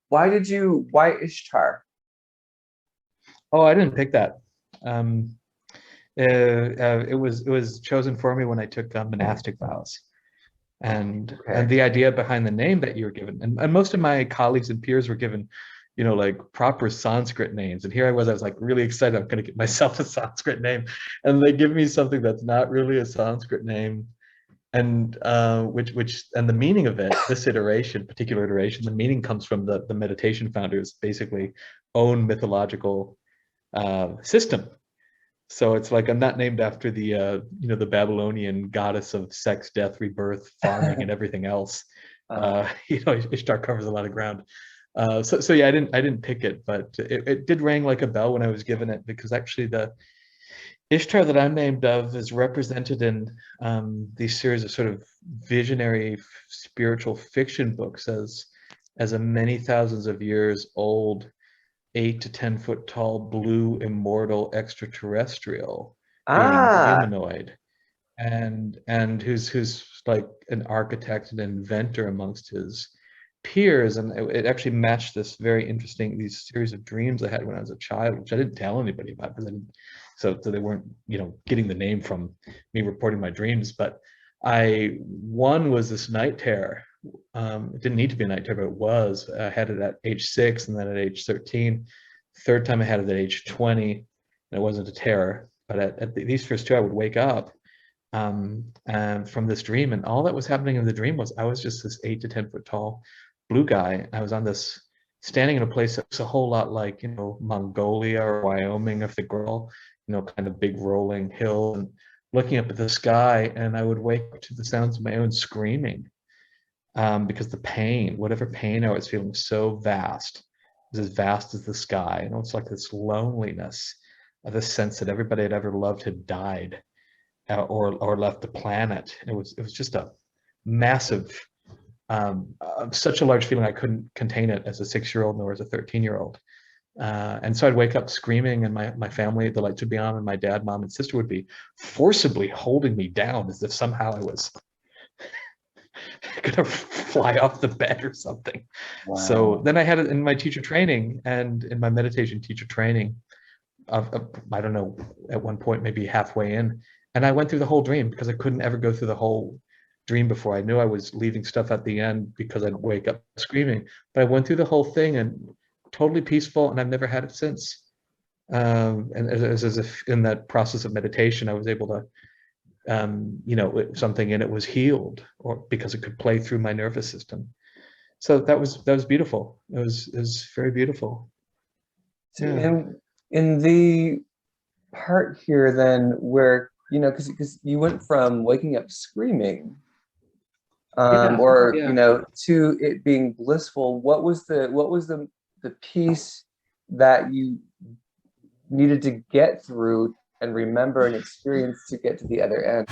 why Ishtar? Oh, I didn't pick that. Um, it was chosen for me when I took monastic vows, and Okay. the idea behind the name that you were given, and most of my colleagues and peers were given, like proper Sanskrit names, and here I was like really excited. I'm going to get myself a Sanskrit name, and they give me something that's not really a Sanskrit name, and which and the meaning of it, this particular iteration, the meaning comes from the meditation founders' basically own mythological system. So it's like I'm not named after the Babylonian goddess of sex, death, rebirth, farming, and everything else. uh, Ishtar covers a lot of ground. So yeah, I didn't pick it, but it did ring like a bell when I was given it, because actually the Ishtar that I'm named of is represented in these series of sort of visionary spiritual fiction books as a many thousands of years old 8 to 10 foot tall blue immortal extraterrestrial being ah, humanoid, and who's like an architect and inventor amongst his peers. And it actually matched these series of dreams I had when I was a child, which I didn't tell anybody about because I didn't, so they weren't getting the name from me reporting my dreams. But one was this night terror. It didn't need to be a night terror, but it was. I had it at age 6 and then at age 13. Third time I had it at age 20, and it wasn't a terror. But these first two, I would wake up and from this dream, and all that was happening in the dream was I was just this 8 to 10 foot tall blue guy. I was standing in a place that was a whole lot like Mongolia or Wyoming if the girl, kind of big rolling hill, and looking up at the sky, and I would wake up to the sounds of my own screaming, because the pain, whatever pain I was feeling, was so vast. It was as vast as the sky, and it's like this loneliness, this sense that everybody I'd ever loved had died, or left the planet. It was just a massive, such a large feeling I couldn't contain it as a 6-year-old nor as a 13-year-old. And so I'd wake up screaming, and my family, the lights would be on, and my dad, mom, and sister would be forcibly holding me down as if somehow I was gonna fly off the bed or something. So wow. then I had it in my teacher training and in my meditation teacher training. I don't know, at one point, maybe halfway in, and I went through the whole dream because I couldn't ever go through the whole dream before. I knew I was leaving stuff at the end because I'd wake up screaming, but I went through the whole thing and totally peaceful, and I've never had it since. And as if in that process of meditation, I was able to, something in it was healed, or because it could play through my nervous system. So that was beautiful. It was very beautiful. So Yeah. in the part here then where, because you went from waking up screaming, Yeah. or Yeah. to it being blissful, what was the piece that you needed to get through and remember and experience to get to the other end?